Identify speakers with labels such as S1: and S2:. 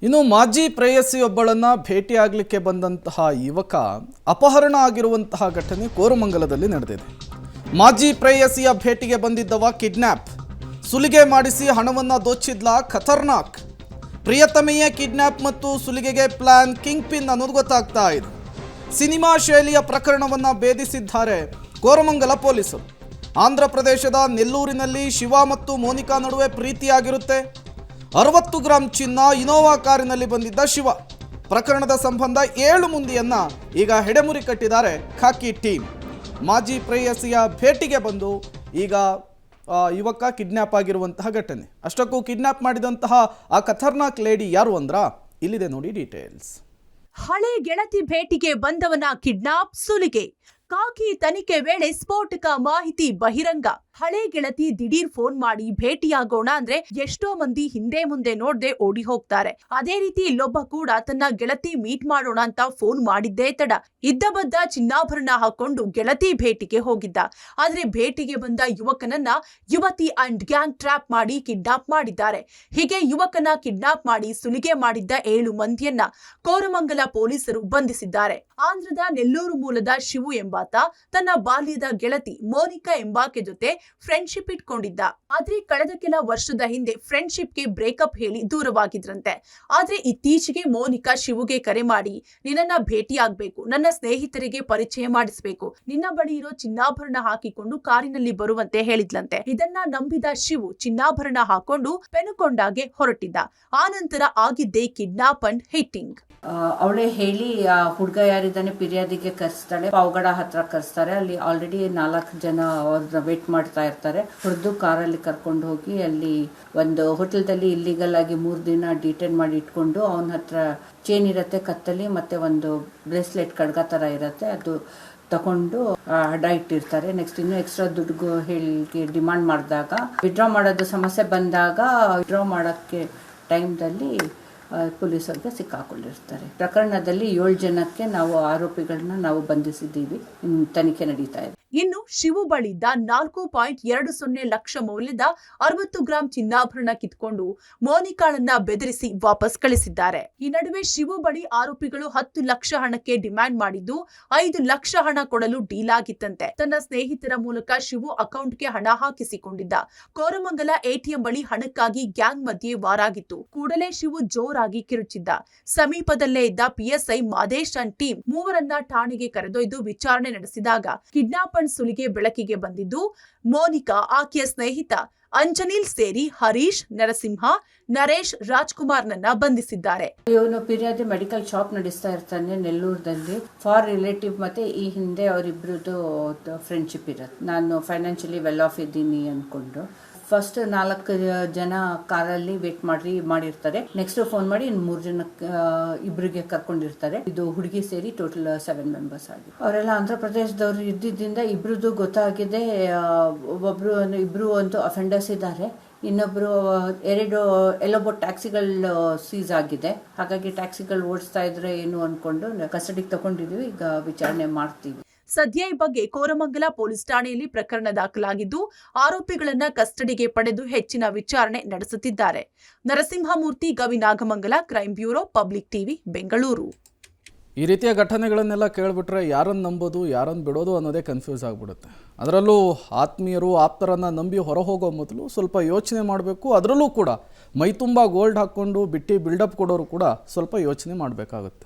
S1: ಇನ್ನು ಮಾಜಿ ಪ್ರೇಯಸಿಯೊಬ್ಬಳನ್ನ ಭೇಟಿಯಾಗಲಿಕ್ಕೆ ಬಂದಂತಹ ಯುವಕ ಅಪಹರಣ ಆಗಿರುವಂತಹ ಘಟನೆ ಕೋರಮಂಗಲದಲ್ಲಿ ನಡೆದಿದೆ. ಮಾಜಿ ಪ್ರೇಯಸಿಯ ಭೇಟಿಗೆ ಬಂದಿದ್ದವ ಕಿಡ್ನಾಪ್, ಸುಲಿಗೆ ಮಾಡಿಸಿ ಹಣವನ್ನು ದೋಚಿದ್ಲ ಖತರ್ನಾಕ್. ಪ್ರಿಯತಮೆಯೇ ಕಿಡ್ನಾಪ್ ಮತ್ತು ಸುಲಿಗೆಗೆ ಪ್ಲಾನ್ ಕಿಂಗ್ ಪಿನ್ ಅನ್ನೋದು ಗೊತ್ತಾಗ್ತಾ ಇದೆ. ಸಿನಿಮಾ ಶೈಲಿಯ ಪ್ರಕರಣವನ್ನು ಭೇದಿಸಿದ್ದಾರೆ ಕೋರಮಂಗಲ ಪೊಲೀಸರು. ಆಂಧ್ರ ಪ್ರದೇಶದ ನೆಲ್ಲೂರಿನಲ್ಲಿ ಶಿವ ಮತ್ತು ಮೋನಿಕಾ ನಡುವೆ ಪ್ರೀತಿಯಾಗಿರುತ್ತೆ. 60 ಗ್ರಾಂ ಚಿನ್ನ ಇನೋವಾ ಕಾರಿನಲ್ಲಿ ಬಂದಿದ್ದ ಶಿವ. ಪ್ರಕರಣದ ಸಂಬಂಧ 7 ಮಂದಿಯನ್ನ ಈಗ ಹೆಡೆಮುರಿ ಕಟ್ಟಿದ್ದಾರೆ ಖಾಕಿ ಟೀಮ್. ಮಾಜಿ ಪ್ರೇಯಸಿಯ ಭೇಟಿಗೆ ಬಂದು ಈಗ ಯುವಕ ಕಿಡ್ನ್ಯಾಪ್ ಆಗಿರುವಂತಹ ಘಟನೆ. ಅಷ್ಟಕ್ಕೂ ಕಿಡ್ನ್ಯಾಪ್ ಮಾಡಿದಂತಹ ಆ ಖತರ್ನಾಕ್ ಲೇಡಿ ಯಾರು ಅಂದ್ರ ಇಲ್ಲಿದೆ ನೋಡಿ ಡೀಟೇಲ್ಸ್.
S2: ಹಳೆ ಗೆಳತಿ ಭೇಟಿಗೆ ಬಂದವನ ಕಿಡ್ನಾಪ್, ಸುಲಿಗೆ. ಖಾಕಿ ತನಿಖೆ ವೇಳೆ ಸ್ಫೋಟಕ ಮಾಹಿತಿ ಬಹಿರಂಗ. ಹಳೆ ಗೆಳತಿ ದಿಢೀರ್ ಫೋನ್ ಮಾಡಿ ಭೇಟಿಯಾಗೋಣ ಅಂದ್ರೆ ಎಷ್ಟೋ ಮಂದಿ ಹಿಂದೆ ಮುಂದೆ ನೋಡ್ದೆ ಓಡಿ ಹೋಗ್ತಾರೆ. ಅದೇ ರೀತಿ ಇಲ್ಲೊಬ್ಬ ಕೂಡ ತನ್ನ ಗೆಳತಿ ಮೀಟ್ ಮಾಡೋಣ ಅಂತ ಫೋನ್ ಮಾಡಿದ್ದೇ ತಡ ಇದ್ದಬದ್ದ ಚಿನ್ನಾಭರಣ ಹಾಕೊಂಡು ಗೆಳತಿ ಭೇಟಿಗೆ ಹೋಗಿದ್ದ. ಆದ್ರೆ ಭೇಟಿಗೆ ಬಂದ ಯುವಕನನ್ನ ಯುವತಿ ಅಂಡ್ ಗ್ಯಾಂಗ್ ಟ್ರ್ಯಾಪ್ ಮಾಡಿ ಕಿಡ್ನಾಪ್ ಮಾಡಿದ್ದಾರೆ. ಹೀಗೆ ಯುವಕನ ಕಿಡ್ನಾಪ್ ಮಾಡಿ ಸುಲಿಗೆ ಮಾಡಿದ್ದ 7 ಮಂದಿಯನ್ನ ಕೋರಮಂಗಲ ಪೊಲೀಸರು ಬಂಧಿಸಿದ್ದಾರೆ. ಆಂಧ್ರದ ನೆಲ್ಲೂರು ಮೂಲದ ಶಿವು ಎಂಬಾತ ತನ್ನ ಬಾಲ್ಯದ ಗೆಳತಿ ಮೋನಿಕಾ ಎಂಬಾಕೆ ಜೊತೆ ಫ್ರೆಂಡ್ಶಿಪ್ ಇಟ್ಕೊಂಡಿದ್ದ. ಆದ್ರೆ ಕಳೆದ ಕೆಲ ವರ್ಷದ ಹಿಂದೆ ಫ್ರೆಂಡ್ಶಿಪ್ಗೆ ಬ್ರೇಕಪ್ ಹೇಳಿ ದೂರವಾಗಿದ್ರಂತೆ. ಆದ್ರೆ ಇತ್ತೀಚೆಗೆ ಮೋನಿಕಾ ಶಿವುಗೆ ಕರೆ ಮಾಡಿ ನಿನ್ನನ್ನ ಭೇಟಿಯಾಗಬೇಕು, ನನ್ನ ಸ್ನೇಹಿತರಿಗೆ ಪರಿಚಯ ಮಾಡಿಸಬೇಕು, ನಿನ್ನ ಬಳಿ ಇರೋ ಚಿನ್ನಾಭರಣ ಹಾಕಿಕೊಂಡು ಕಾರಿನಲ್ಲಿ ಬರುವಂತೆ ಹೇಳಿದ್ಲಂತೆ. ಇದನ್ನ ನಂಬಿದ ಶಿವು ಚಿನ್ನಾಭರಣ ಹಾಕೊಂಡು ಪೆನುಕೊಂಡಾಗೆ ಹೊರಟಿದ್ದ. ಆ ನಂತರ ಆಗಿದ್ದೇ ಕಿಡ್ನಾಪ್ ಅಂಡ್ ಹಿಟ್ಟಿಂಗ್.
S3: ಅವಳೇ ಹೇಳಿ ಆ ಹುಡುಗ ಯಾರಿದ್ದಾನೆ ಫಿರ್ಯಾದಿಗೆ ಕರೆಸ್ತಾಳೆ. ಪಾವಗಡ ಹತ್ರ ಕರೆಸ್ತಾರೆ. ಅಲ್ಲಿ ಆಲ್ರೆಡಿ 4 ಜನ ಅವ್ರನ್ನ ವೇಟ್ ಮಾಡ್ತಾ ಇರ್ತಾರೆ. ಹೊಡೆದು ಕಾರಲ್ಲಿ ಕರ್ಕೊಂಡು ಹೋಗಿ ಅಲ್ಲಿ ಒಂದು ಹೋಟೆಲ್ದಲ್ಲಿ ಇಲ್ಲಿಗಲ್ ಆಗಿ 3 ದಿನ ಡಿಟೈನ್ ಮಾಡಿ ಇಟ್ಕೊಂಡು ಅವನ ಹತ್ರ ಚೇನ್ ಇರುತ್ತೆ ಕತ್ತಲ್ಲಿ, ಮತ್ತೆ ಒಂದು ಬ್ರೇಸ್ಲೆಟ್ ಕಡ್ಗ ತರ ಇರುತ್ತೆ, ಅದು ತಗೊಂಡು ಅಡ ಇಟ್ಟಿರ್ತಾರೆ. ನೆಕ್ಸ್ಟ್ ಇನ್ನು ಎಕ್ಸ್ಟ್ರಾ ದುಡ್ಡು ಹೇಳಿ ಡಿಮಾಂಡ್ ಮಾಡಿದಾಗ ವಿಡ್ರಾ ಮಾಡೋದು ಸಮಸ್ಯೆ ಬಂದಾಗ ವಿಡ್ರಾ ಮಾಡೋಕ್ಕೆ ಟೈಮ್ದಲ್ಲಿ ಪೊಲೀಸರಿಗೆ ಸಿಕ್ಕಾಕೊಂಡಿರ್ತಾರೆ. ಪ್ರಕರಣದಲ್ಲಿ 7 ಜನಕ್ಕೆ ನಾವು ಆರೋಪಿಗಳನ್ನ ನಾವು ಬಂಧಿಸಿದ್ದೀವಿ. ತನಿಖೆ ನಡೀತಾ ಇದೆ.
S2: ಇನ್ನು ಶಿವು ಬಳಿದ್ದ 4.20 ಲಕ್ಷ ಮೌಲ್ಯದ 60 ಗ್ರಾಂ ಚಿನ್ನಾಭರಣ ಕಿತ್ಕೊಂಡು ಮೋನಿಕಾಳನ್ನ ಬೆದರಿಸಿ ವಾಪಸ್ ಕಳಿಸಿದ್ದಾರೆ. ಈ ನಡುವೆ ಶಿವು ಬಳಿ ಆರೋಪಿಗಳು 10 ಲಕ್ಷ ಹಣಕ್ಕೆ ಡಿಮ್ಯಾಂಡ್ ಮಾಡಿದ್ದು 5 ಲಕ್ಷ ಹಣ ಕೊಡಲು ಡೀಲ್ ಆಗಿತ್ತಂತೆ. ತನ್ನ ಸ್ನೇಹಿತರ ಮೂಲಕ ಶಿವು ಅಕೌಂಟ್ಗೆ ಹಣ ಹಾಕಿಸಿಕೊಂಡಿದ್ದ. ಕೋರಮಂಗಲ ಎಟಿಎಂ ಬಳಿ ಹಣಕ್ಕಾಗಿ ಗ್ಯಾಂಗ್ ಮಧ್ಯೆ ವಾರಾಗಿತ್ತು. ಕೂಡಲೇ ಶಿವು ಜೋರಾಗಿ ಕಿರುಚಿದ್ದ. ಸಮೀಪದಲ್ಲೇ ಇದ್ದ ಪಿಎಸ್ಐ ಮಾದೇಶ್ ಅಂಡ್ ಟೀಮ್ ಮೂವರನ್ನ ಠಾಣೆಗೆ ಕರೆದೊಯ್ದು ವಿಚಾರಣೆ ನಡೆಸಿದಾಗ ಕಿಡ್ನಾಪ್ ಅಂಡ್ ಸುಲಿಗೆ ಬೆಳಕಿಗೆ ಬಂದಿದ್ದು ಮೋನಿಕಾ, ಆಕೆಯ ಸ್ನೇಹಿತ ಅಂಜನೀಲ್ ಸೇರಿ ಹರೀಶ್, ನರಸಿಂಹ, ನರೇಶ್, ರಾಜ್ಕುಮಾರ್ನನ್ನ ಬಂಧಿಸಿದ್ದಾರೆ.
S3: ಇವನು ಫಿರ್ಯಾದಿ ಮೆಡಿಕಲ್ ಶಾಪ್ ನಡೆಸ್ತಾ ಇರ್ತಾನೆ ನೆಲ್ಲೂರದಲ್ಲಿ. ಫಾರ್ ರಿಲೇಟಿವ್ ಮತ್ತೆ ಈ ಹಿಂದೆ ಅವರಿಬ್ರದ್ದು ಫ್ರೆಂಡ್ಶಿಪ್ ಇರುತ್ತೆ. ನಾನು ಫೈನಾನ್ಷಿಯಲಿ ವೆಲ್ ಆಫ್ ಇದ್ದೀನಿ ಅನ್ಕೊಂಡು ಫಸ್ಟ್ 4 ಜನ ಕಾರಲ್ಲಿ ವೇಟ್ ಮಾಡಿರ್ತಾರೆ. ನೆಕ್ಸ್ಟ್ ಫೋನ್ ಮಾಡಿ 3 ಜನ ಇಬ್ರಿಗೆ ಕರ್ಕೊಂಡಿರ್ತಾರೆ. ಇದು ಹುಡುಗಿ ಸೇರಿ ಟೋಟಲ್ 7 ಮೆಂಬರ್ಸ್ ಆಗಿ ಅವರೆಲ್ಲ ಆಂಧ್ರ ಪ್ರದೇಶದವರು ಇದ್ದಿದ್ದರಿಂದ ಇಬ್ರದ್ದು ಗೊತ್ತಾಗಿದೆ. ಇಬ್ರು ಒಂದು ಅಫೆಂಡರ್ಸ್ ಇದ್ದಾರೆ. ಇನ್ನೊಬ್ರು 2 ಎಲ್ಲೊಬ್ಬ ಟ್ಯಾಕ್ಸಿಗಳು ಸೀಸ್ ಆಗಿದೆ. ಹಾಗಾಗಿ ಟ್ಯಾಕ್ಸಿಗಳು ಓಡಿಸ್ತಾ ಇದ್ರೆ ಏನು ಅನ್ಕೊಂಡು ಕಸ್ಟಡಿಗೆ ತಗೊಂಡಿದೀವಿ. ಈಗ ವಿಚಾರಣೆ ಮಾಡ್ತೀವಿ.
S2: ಸದ್ಯ ಈ ಬಗ್ಗೆ ಕೋರಮಂಗಲ ಪೊಲೀಸ್ ಠಾಣೆಯಲ್ಲಿ ಪ್ರಕರಣ ದಾಖಲಾಗಿದ್ದು ಆರೋಪಿಗಳನ್ನ ಕಸ್ಟಡಿಗೆ ಪಡೆದು ಹೆಚ್ಚಿನ ವಿಚಾರಣೆ ನಡೆಸುತ್ತಿದ್ದಾರೆ. Narasimhamurthy, Gavinagamangala, crime bureau, public TV, Bengaluru.
S1: ಈ ರೀತಿಯ ಘಟನೆಗಳನ್ನೆಲ್ಲ ಕೇಳಿಬಿಟ್ರೆ ಯಾರನ್ನು ನಂಬೋದು ಯಾರನ್ನು ಬಿಡೋದು ಅನ್ನೋದೇ ಕನ್ಫ್ಯೂಸ್ ಆಗಿಬಿಡುತ್ತೆ. ಅದರಲ್ಲೂ ಆತ್ಮೀಯರು ಆಪ್ತರನ್ನು ನಂಬಿ ಹೊರ ಹೋಗೋ ಮೊದಲು ಸ್ವಲ್ಪ ಯೋಚನೆ ಮಾಡಬೇಕು. ಅದರಲ್ಲೂ ಕೂಡ ಮೈ ತುಂಬ ಗೋಲ್ಡ್ ಹಾಕ್ಕೊಂಡು ಬಿಟ್ಟು ಬಿಲ್ಡಪ್ ಕೊಡೋರು ಕೂಡ ಸ್ವಲ್ಪ ಯೋಚನೆ ಮಾಡಬೇಕಾಗುತ್ತೆ.